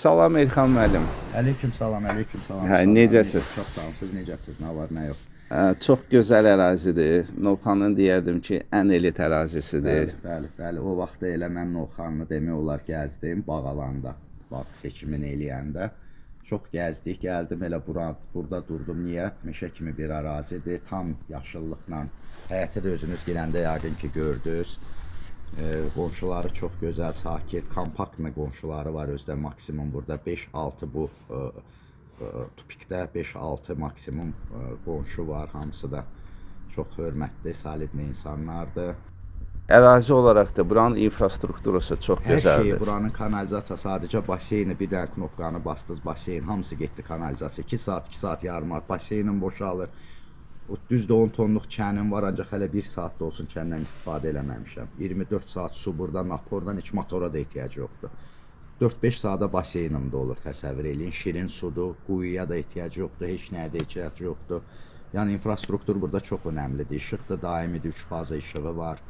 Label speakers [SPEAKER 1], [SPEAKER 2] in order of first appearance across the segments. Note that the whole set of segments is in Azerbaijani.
[SPEAKER 1] Salam Elxan müəllim.
[SPEAKER 2] Aleyküm salam, aleyküm salam.
[SPEAKER 1] Hə, necəsiz?
[SPEAKER 2] Çox sağ olun, siz necəsiz, nə var, nə yox?
[SPEAKER 1] Çox gözəl ərazidir. Novxanın deyərdim ki, ən elit ərazisidir.
[SPEAKER 2] Bəli. O vaxtda elə mən Novxanını demək olar gəzdim, bağ alanda, bağ seçimini eləyəndə. Çox gəzdik, gəldim elə burada durdum. Niyə? Meşə kimi bir ərazidir, tam yaşıllıqla. Həyətə də özünüz girəndə yəqin ki, gördünüz. Qonşuları çox gözəl, sakit, kompaktlı qonşuları var özdə maksimum burada 5-6 bu tupikdə 5-6 maksimum qonşu var, hamısı da çox hörmətli, solidli insanlardır.
[SPEAKER 1] Ərazi olaraq da buranın infrastrukturası çox gözəldir.
[SPEAKER 2] Hər şey, buranın kanalizasiya, sadəcə baseyni, bir dənə knopkanı bastınız, baseyn, hamısı getdi kanalizasiya. 2 saat, 2 saat yarım, baseynin boşalır. O düzdə 10 tonluq kənim var, ancaq hələ 1 saat da olsun kəndən istifadə eləməmişəm. 24 saat su buradan, napordan heç motora da ehtiyac yoxdur. 4-5 saata baseynimdə olur, təsəvvür eləyin. Şirin sudur, quyuya da ehtiyac yoxdur, heç nəyə də ehtiyac yoxdur. Yəni infrastruktur burada çox önəmlidir. İşıq da daimidir, 3 faza işığı var.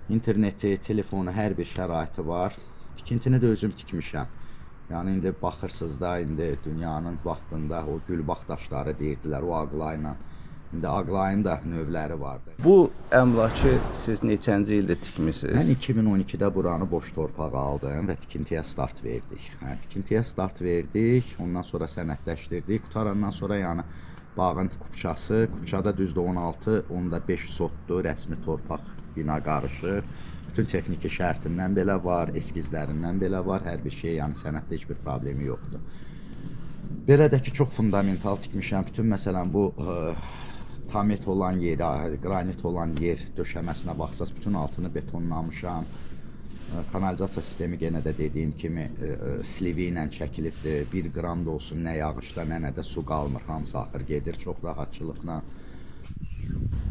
[SPEAKER 2] İnterneti, telefonu, hər bir şəraiti var. Tikintini də özüm tikmişəm. Yəni indi baxırsınız da, indi dünyanın vaxtında o gül baxdaşları deyirdilər, o ağlayla. İndi ağlayın da növləri vardı.
[SPEAKER 1] Bu əmlakı siz neçənci ildə tikmisiniz?
[SPEAKER 2] Mən 2012-də buranı boş torpaq aldım və tikintiyə start verdik. Tikintiyə start verdik, ondan sonra sənədləşdirdik. Qutarandan sonra yəni bağın kupçada düzdür 16.5 sotdur, rəsmi torpaq bina qarışıq. Bütün texniki şərtindən belə var, eskizlərindən belə var, hər bir şey, yəni sənəddə heç bir problemi yoxdur. Belə də ki, çox fundamental tikmişəm. Bütün məsələn bu tamet olan yer, qranit olan yer döşəməsinə baxsaz, bütün altını betonlamışam. Kanalizasiya sistemi yenə də dediyim kimi slivi ilə çəkilibdir. 1 qram da olsun nə yağışda, nə də su qalmır. Hamısı axır gedir çox rahatçılıqla.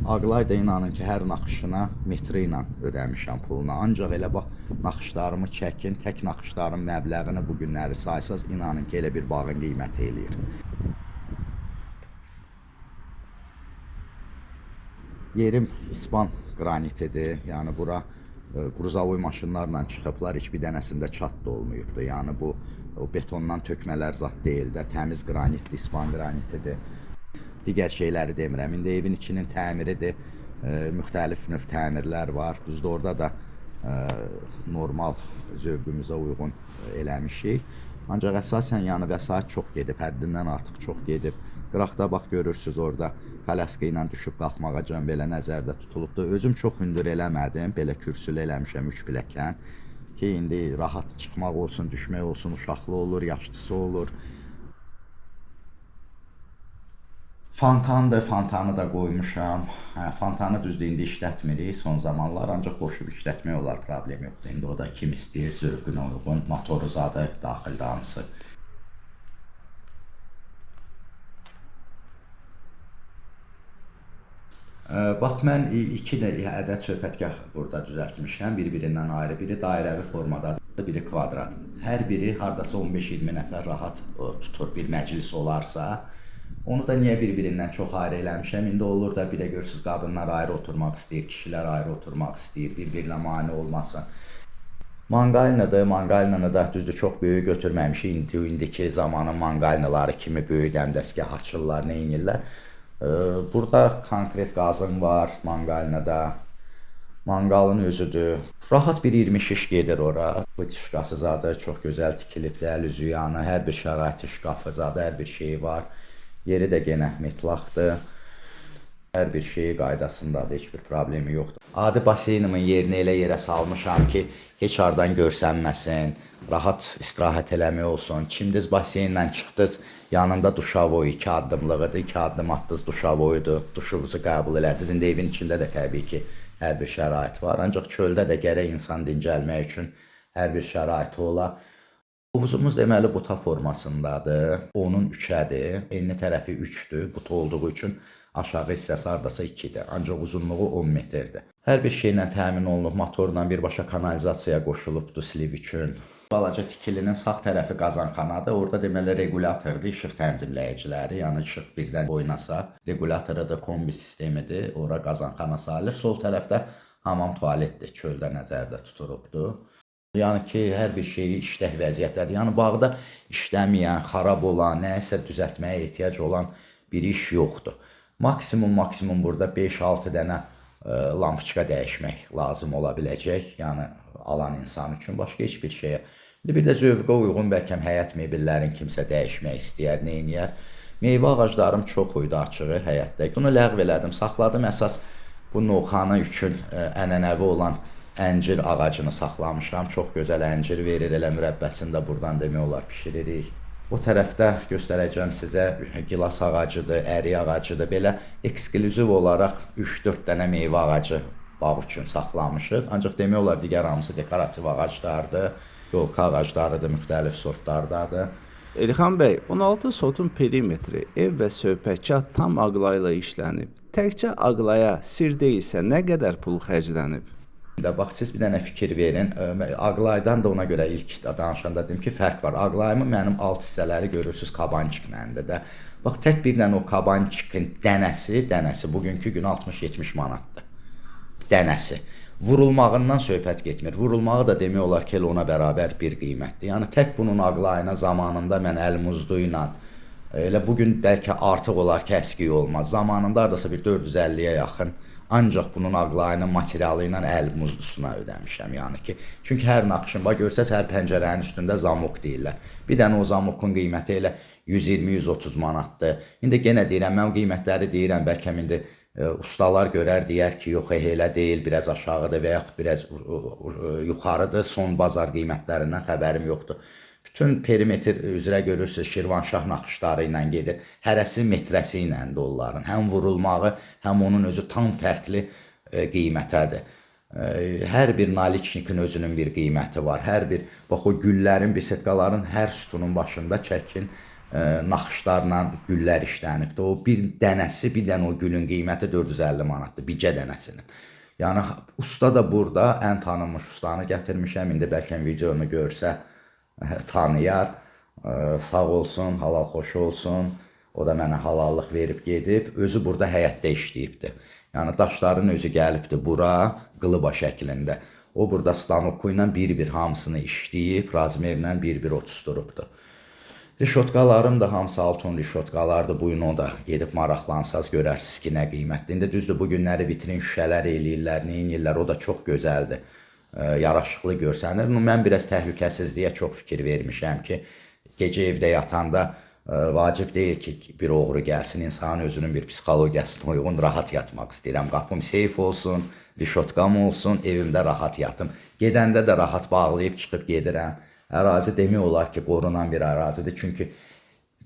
[SPEAKER 2] Ağlay da inanın ki, hər naxışına metri ilə ödəmişəm pulunu. Ancaq elə bax, naxışlarımı çəkin, tək naxışların məbləğini bu günləri saysaz, inanın ki, elə bir bağın qiyməti eləyir. Yerim İspan qranitidir, yəni bura qruzavoy maşınlarla çıxıblar, heç bir dənəsində çat da olmayıbdır. Yəni bu o betondan tökmələr zat deyil də, təmiz qranitdir, İspan qranitidir. Digər şeyləri demirəm, indi evin içinin təmiridir, müxtəlif növ təmirlər var. Düzdür, orada da normal zövqümüzə uyğun eləmişik. Ancaq əsasən yəni vəsait çox gedib, həddindən artıq çox gedib. Qıraqda bax görürsünüz orada kalaska ilə düşüb qalxmağa can belə nəzərdə tutulubdur. Özüm çox hündür eləmədim, belə kürsülü eləmişəm 3 pilləkən ki, indi rahat çıxmaq olsun, düşmək olsun, uşaqlı olur, yaşlısı olur. Fantandır, fantanı da qoymuşam. Fantanı düzdür, indi işlətmirik son zamanlar, ancaq qoşub işlətmək olar, problem yoxdur. İndi o da kim istəyir, zövqünə uyğun, motoru zadı daxildə hamısı. Bax, mən 2 ədəd söhbətgah burada düzəltmişəm, bir-birindən ayrı, biri dairəvi formadadır, biri kvadrat. Hər biri hardasa 15-20 nəfər rahat tutur, bir məclis olarsa. Onu da niyə bir-birindən çox ayrı eləmişəm? İndi olur da bir də görürsünüz, qadınlar ayrı oturmaq istəyir, kişilər ayrı oturmaq istəyir, bir-birinə mane olmasın. Manqalinadır, manqalinanı da düzdür çox böyük götürməmişik, indiki zamanın manqalinaları kimi böyük dəmdəsgah açırlar, neynirlər. Burada konkret qazım var, manqalinada. Manqalın özüdür. Rahat bir 20 şiş gedir ora. Bu şkafı zadı çox gözəl tikilibdir, əl üzü yanı, hər bir şəraiti şkafı zadı, hər bir şeyi var. Yeri də genə metlaqdır. Hər bir şeyi qaydasındadır, heç bir problemi yoxdur. Adi baseynimin yerini elə yerə salmışam ki, heç hardan görsənməsin, rahat istirahət eləmək olsun. Kimdiz baseynlə çıxdınız, yanında duşavoy 2 addımlığıdır, 2 addım attınız duşavoyudur, duşunuzu qəbul elədiniz. İndi evin içində də təbii ki, hər bir şərait var. Ancaq çöldə də gərək insan dincəlmək üçün hər bir şəraiti ola. Hovuzumuz deməli buta formasındadır, onun 3-ədir, enli tərəfi 3-dür, buta olduğu üçün aşağı hissəsi hardasa 2-dir, ancaq uzunluğu 10 metrdir. Hər bir şeylə təmin olunub, motorla birbaşa kanalizasiyaya qoşulubdur sliv üçün. Balaca tikilinin sağ tərəfi qazanxanadır, orada deməli regulyatordur, işıq tənzimləyiciləri, yəni işıq birdən oynasa, regulyatorudur, kombi sistemidir, ora qazanxana salır. Sol tərəfdə hamam tualetdir, çöldə nəzərdə tutulubdur. Yəni ki, hər bir şeyi işlək vəziyyətdədir. Yəni bağda işləməyən, xarab olan, nəyisə düzəltməyə ehtiyac olan bir iş yoxdur. Maksimum burada 5-6 dənə lampoçka dəyişmək lazım ola biləcək. Yəni alan insan üçün başqa heç bir şeyə. Bir də zövqə uyğun bəlkə həyət mebellərini kimsə dəyişmək istəyər, neyniyər. Meyvə ağaclarım çox idi açığı həyətdə. Bunu ləğv elədim, saxladım. Əsas bu novxana üçün ənənəvi olan əncir ağacını saxlamışam. Çox gözəl əncir verir, elə mürəbbəsini də buradan demək olar bişiririk. Bu tərəfdə göstərəcəm sizə gilas ağacıdır, ərik ağacıdır. Belə ekskluziv olaraq 3-4 dənə meyvə ağacı bağ üçün saxlamışıq. Ancaq demək olar digər hamısı dekorativ ağaclardır, yolka ağaclarıdır, müxtəlif sortlardadır.
[SPEAKER 1] Elxan bəy, 16 sotun perimetri ev və söhbətgah tam ağlayla işlənib. Təkcə ağlaya sir deyilsə nə qədər pul xərclənib?
[SPEAKER 2] Bax, siz bir dənə fikir verin. Ağlaydan da ona görə ilk danışanda dedim ki, fərq var. Ağlayımın mənim alt hissələri görürsünüz kabançikləndə də. Bax, tək bir dənə o kabançikin dənəsi bugünkü gün 60-70 manatdır. Dənəsi. Vurulmağından söhbət getmir. Vurulmağı da demək olar ki, ona bərabər bir qiymətdir. Yəni, tək bunun ağlayına zamanında mən əl-muzdu ilə, elə bugün bəlkə artıq olar ki, əskiyi olmaz. Zamanında hardasa bir 450-yə yaxın ancaq bunun ağlayının materialı ilə əl muzdusuna ödəmişəm. Yəni ki, çünki hər naxışın, bax görsəz, hər pəncərənin üstündə zamok deyirlər. Bir dənə o zamokun qiyməti elə 120-130 manatdır. İndi yenə deyirəm, mən qiymətləri deyirəm, bəlkə indi ustalar görər, deyər ki, yox, elə deyil, biraz aşağıdır və yaxud biraz yuxarıdır, son bazar qiymətlərindən xəbərim yoxdur. Bütün perimetr üzrə görürsünüz, Şirvanşah naxışları ilə gedir. Hərəsi metrəsi ilə də onların. Həm vurulmağı, həm onun özü tam fərqli qiymətədir. Hər bir naliçnikin özünün bir qiyməti var. Hər bir, bax o güllərin, bisetkaların hər sütunun başında çəkin naxışlarla güllər işlənibdir. O bir dənəsi, bir dənə o gülün qiyməti 450 manatdır, bircə dənəsinin. Yəni, usta da burada ən tanınmış ustanı gətirmişəm. İndi bəlkə videonu görsə tanıyar, sağ olsun, halal xoş olsun, o da mənə halallıq verib gedib, özü burada həyətdə işləyibdir. Yəni daşların özü gəlibdir bura, qılıba şəklində. O burada stanoku ilə bir-bir hamısını işləyib, razmerlə bir-bir otuşturubdur. Rişotkalarım da hamısı altın rişotkalardır, bugün o da gedib maraqlansaz görərsiniz ki, nə qiymətdir. İndi düzdür, bu günləri vitrin şüşələr eləyirlər, neynirlər, o da çox gözəldir. Yaraşıqlı görsənir. Mən biraz təhlükəsizliyə çox fikir vermişəm ki, gecə evdə yatanda vacib deyil ki, bir oğru gəlsin, insanın özünün bir psixologiyasına uyğun rahat yatmaq istəyirəm. Qapım seyf olsun, rişotkam olsun, evimdə rahat yatım. Gedəndə də rahat bağlayıb çıxıb gedirəm. Ərazi demək olar ki, qorunan bir ərazidir. Çünki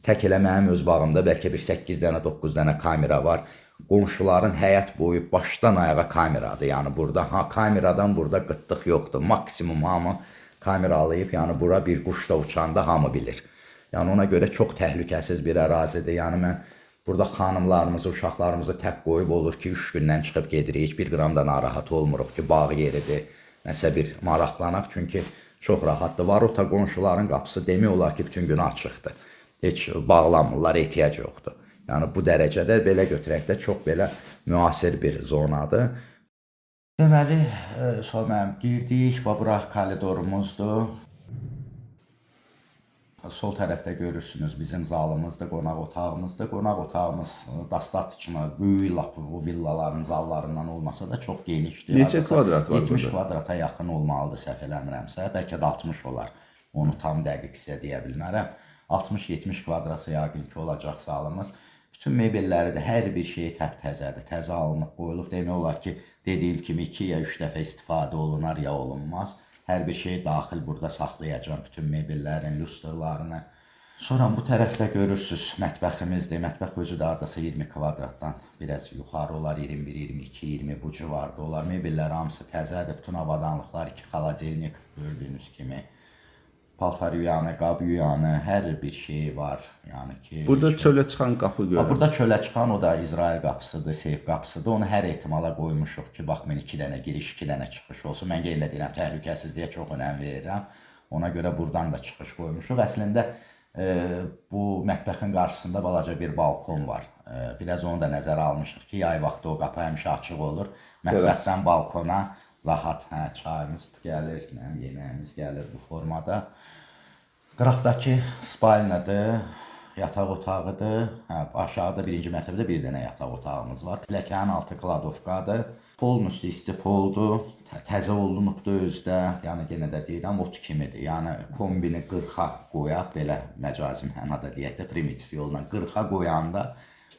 [SPEAKER 2] tək elə mənim öz bağımda bəlkə bir 8 dənə, 9 dənə kamera var. Qonşuların həyat boyu başdan ayağa kameradır. Yəni burada kameradan burada qıtlıq yoxdur. Maksimum hamı kameralayıb, yəni bura bir quş da uçanda hamı bilir. Yəni ona görə çox təhlükəsiz bir ərazidir. Yəni mən burada xanımlarımızı, uşaqlarımızı tək qoyub olur ki, 3 gündən çıxıb gedirik. Heç bir qram da narahat olmuruq ki, bağ yeridir. Nəsə bir maraqlanaq, çünki çox rahatdır. Varota qonşuların qapısı demək olar ki, bütün gün açıqdır. Heç bağlanmırlar, ehtiyac yoxdur. Yəni bu dərəcədə belə götürək də çox belə müasir bir zonadır. Deməli, sonra girdik, bura koridorumuzdur. Sol tərəfdə görürsünüz bizim zalımızdır, qonaq otağımızdır. Qonaq otağımız dastat kimi böyük lap bu villaların zallarından olmasa da çox genişdir.
[SPEAKER 1] Neçə kvadrat var
[SPEAKER 2] 70
[SPEAKER 1] burada?
[SPEAKER 2] kvadrata yaxın olmalıdır səhv eləmirəmsə. Bəlkə də 60 olar. Onu tam dəqiq sizə deyə bilmərəm. 60-70 kvadrata yəqin ki olacaq zalımız. Bütün mebelləri də hər bir şeyi təzədir. Təzə alınıb, qoyulub. Demək olar ki, dediyim kimi 2 ya 3 dəfə istifadə olunar ya olunmaz. Hər bir şeyi daxil burada saxlayacağım. Bütün mebellərin, lüstrlarını. Sonra bu tərəfdə görürsünüz mətbəximizdir. Mətbəx özü də hardasa 20 kvadratdan biraz yuxarı olar. 21, 22, 20 bu civarda olar. Mebellər hamısı təzədir. Bütün avadanlıqlar, 2 xaladelnik gördüyünüz kimi. Paltar yuyanı, qab yuyanı, hər bir şey var. Yəni ki,
[SPEAKER 1] burada çölə çıxan qapı görürəm.
[SPEAKER 2] Burada çölə çıxan o da İsrail qapısıdır, seyf qapısıdır. Onu hər ehtimala qoymuşuq ki, baxmayın 2 dənə giriş, 2 dənə çıxış olsun. Mən yenə deyirəm, təhlükəsizliyə çox önəm verirəm. Ona görə buradan da çıxış qoymuşuq. Əslində bu mətbəxin qarşısında balaca bir balkon var. Biraz onu da nəzərə almışıq ki, yay vaxtı o qapı həmişə açıq olur. Mətbəxdən balkona rahat, çayımız gəlir, yeməyimiz gəlir bu formada. Qıraqdakı spalnadır, yataq otağıdır. Aşağıda birinci mərtəbədə bir dənə yataq otağımız var. Pilləkənin altı kladovkadır. Polun üstü isti poldur. Təzə olunubdur özdə. Yəni yenə də deyirəm, ot kimidir. Yəni kombini 40-a qoyaq, belə məcazi mənada deyək də, primitiv yolla 40-a qoyanda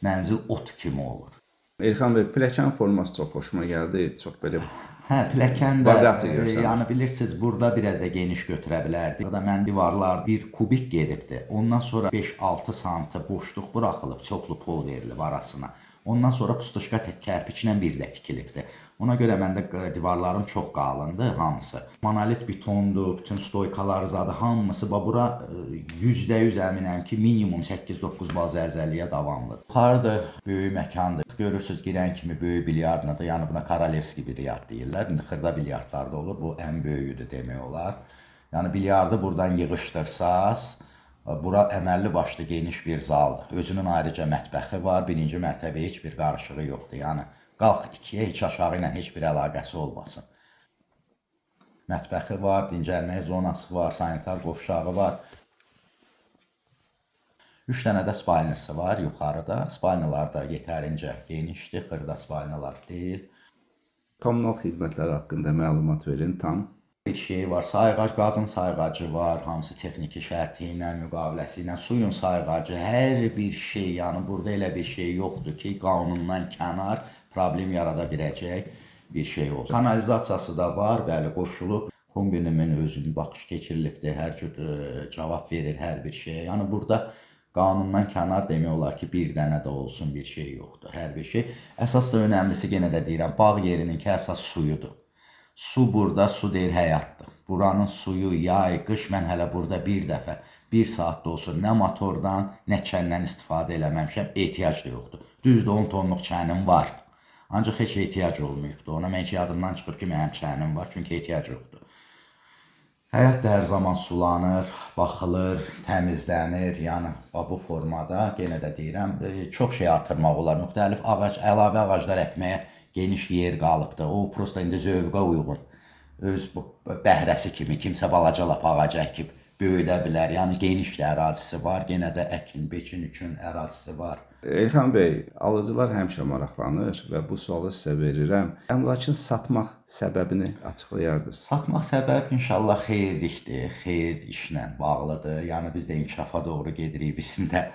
[SPEAKER 2] mənzil ot kimi olur.
[SPEAKER 1] Elxan bəy, pilləkən forması çox xoşuma gəldi. Çox belə
[SPEAKER 2] Pilləkən də,
[SPEAKER 1] Baqatı görsən.
[SPEAKER 2] yəni bilirsiniz, burada biraz da geniş götürə bilərdik. Burada mən divarlar bir kubik gedibdi. Ondan sonra 5-6 sm boşluq buraxılıb, çoxlu pol verilib arasına. Ondan sonra pustuşka kərpiçlə bir də tikilibdi. Ona görə məndə divarlarım çox qalındır hamısı. Monolit betondur, bütün stoykalar zadı hamısı. Bura %100 əminəm ki, minimum 8-9 bal zəlzələyə davamlıdır. Yuxarıdır, böyük məkandır. Görürsünüz, girən kimi böyük bilyardnadır. Yəni buna Korolevski bilyard deyirlər. İndi xırda bilyardlarda olur. Bu ən böyüyüdür demək olar. Yəni bilyardı buradan yığışdırsaz, bura əməlli başlı geniş bir zaldır. Özünün ayrıca mətbəxi var. Birinci mərtəbəyə heç bir qarışığı yoxdur. Yəni qalx ikiyə, heç aşağı ilə heç bir əlaqəsi olmasın. Mətbəxi var, dincəlmək zonası var, sanitar qovşağı var. 3 dənə də spalnisi var yuxarıda. Spalnilar da yetərincə genişdir, xırda spalnilar deyil.
[SPEAKER 1] kommunal xidmətlər haqqında məlumat verin tam.
[SPEAKER 2] Bir şey var, sayğac, qazın sayğacı var, hamısı texniki şərti ilə, müqaviləsi ilə, suyun sayğacı, hər bir şey, yəni burada elə bir şey yoxdur ki, qanundan kənar problem yarada biləcək bir şey olsun. Kanalizasiyası da var, bəli, qoşulub, kombinimin özünün baxış keçirilibdir, hər cür cavab verir hər bir şeyə. Yəni burada qanundan kənar demək olar ki, bir dənə də olsun bir şey yoxdur, hər bir şey. Əsas da önəmlisi, yenə də deyirəm, bağ yerinin ki, əsas suyudur. Su burada, su deyir həyatdır. Buranın suyu, yay, qış, mən hələ burada bir dəfə, 1 saat da olsun, nə motordan, nə kəndən istifadə eləməmişəm, ehtiyac da yoxdur. Düzdür, 10 tonluq çənim var. Ancaq heç ehtiyac olmayıbdır. Ona mən ki, yadımdan çıxır ki, mənim çənim var, çünki ehtiyac yoxdur. Həyat da hər zaman sulanır, baxılır, təmizlənir, yəni bu formada, yenə də deyirəm, çox şey artırmaq olar. Müxtəlif ağac, əlavə ağaclar əkməyə geniş yer qalıbdır. O, prosta indi zövqə uyğun. Öz bəhrəsi kimi, kimsə balaca lap ağac əkib, böyüdə bilər. Yəni geniş də ərazisi var, yenə də əkin, biçin üçün ərazisi var.
[SPEAKER 1] Elxan bəy, alıcılar həmişə maraqlanır və bu sualı sizə verirəm. Əmlakın satmaq səbəbini açıqlayardınız.
[SPEAKER 2] Satmaq səbəb inşallah xeyirlikdir, xeyir işlə bağlıdır. Yəni biz də inkişafa doğru gedirik, bizim də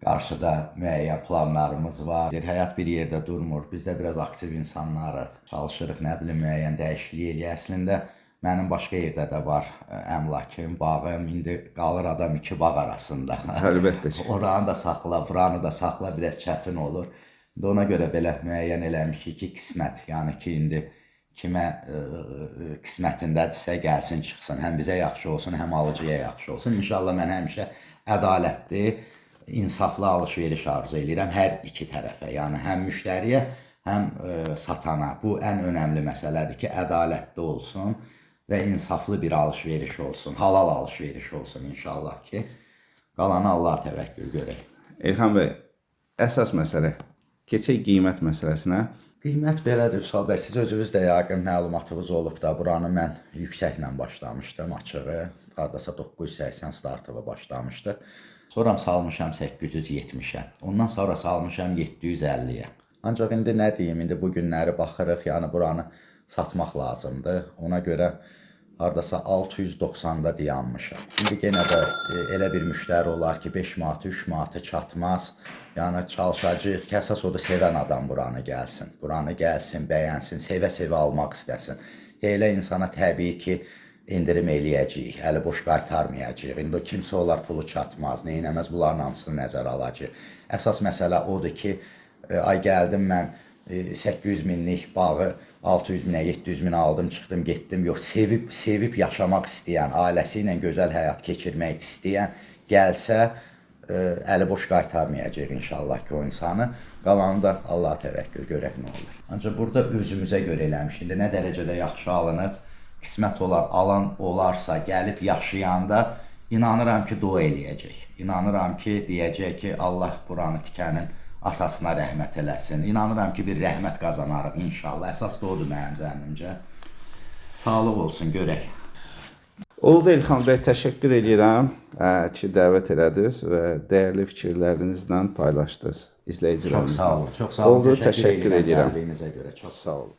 [SPEAKER 2] qarşıda müəyyən planlarımız var. Həyat bir yerdə durmur, biz də biraz aktiv insanlarıq, çalışırıq, nə bilim, müəyyən dəyişiklik eləyək. Əslində, mənim başqa yerdə də var əmlakım, bağım, indi qalır adam 2 bağ arasında.
[SPEAKER 1] Əlbəttə ki.
[SPEAKER 2] Oranı da saxla, buranı da saxla, biraz çətin olur. Ona görə belə müəyyən eləmişik ki, qismət, yəni ki, indi kimə qismətindədirsə gəlsin, çıxsın, həm bizə yaxşı olsun, həm alıcıya yaxşı olsun. İnşallah mən həmişə ədalətli, insaflı alış-veriş arzu edirəm hər iki tərəfə, yəni həm müştəriyə, həm satana. Bu ən önəmli məsələdir ki, ədalətli olsun və insaflı bir alış-veriş olsun, halal alış-veriş olsun inşallah ki, qalanı Allah təvəkkül görək.
[SPEAKER 1] Elxan bəy, əsas məsələ, keçək qiymət məsələsinə.
[SPEAKER 2] Qiymət belədir, Vüsal bəy, siz özünüz də yəqin məlumatınız olub da, buranı mən yüksəklə başlamışdım, açığı, hardasa 980 startıva başlamışdıq. Sonra salmışam 870-ə, ondan sonra salmışam 750-yə. Ancaq indi nə deyim, indi bu günləri baxırıq, yəni buranı satmaq lazımdır. Ona görə hardasa 690-da dayanmışam. İndi yenə də elə bir müştəri olar ki, 5 manatı, 3 manatı çatmaz. Yəni çalışacağıq ki, əsas o da sevən adam buranı gəlsin. Buranı gəlsin, bəyənsin, sevə-sevə almaq istəsin. Elə insana təbii ki, indirim eləyəcəyik, əli boş qaytarmayacağıq. İndi kimsə olar pulu çatmaz, neynəməz, bunların hamısını nəzərə alacaq. Əsas məsələ odur ki, ay gəldim mən 800 minlik bağı 600 minə, 700 minə aldım, çıxdım, getdim. Yox, sevib yaşamaq istəyən, ailəsi ilə gözəl həyat keçirmək istəyən gəlsə, əli boş qaytarmayacaq inşallah ki, o insanı. Qalanı da Allah təvəkkül görək nə olur. Ancaq burada özümüzə görə eləmişik. İndi nə dərəcədə yaxşı alınıb, qismət olar, alan olarsa, gəlib yaşayanda inanıram ki, dua eləyəcək. İnanıram ki, deyəcək ki, Allah buranı tikənin atasına rəhmət eləsin. İnanıram ki, bir rəhmət qazanarıq inşallah. Əsas da odur mənim zənnimcə. Sağlıq olsun, görək.
[SPEAKER 1] Oldu İlxan bəy, təşəkkür edirəm ki, dəvət elədiniz və dəyərli fikirlərinizlə paylaşdınız
[SPEAKER 2] Çox
[SPEAKER 1] izləyicilərimizlə.
[SPEAKER 2] sağ olun, çox sağ olun.
[SPEAKER 1] Oldu, təşəkkür edirəm.
[SPEAKER 2] Gəldiyinizə görə çox
[SPEAKER 1] Sağ olun.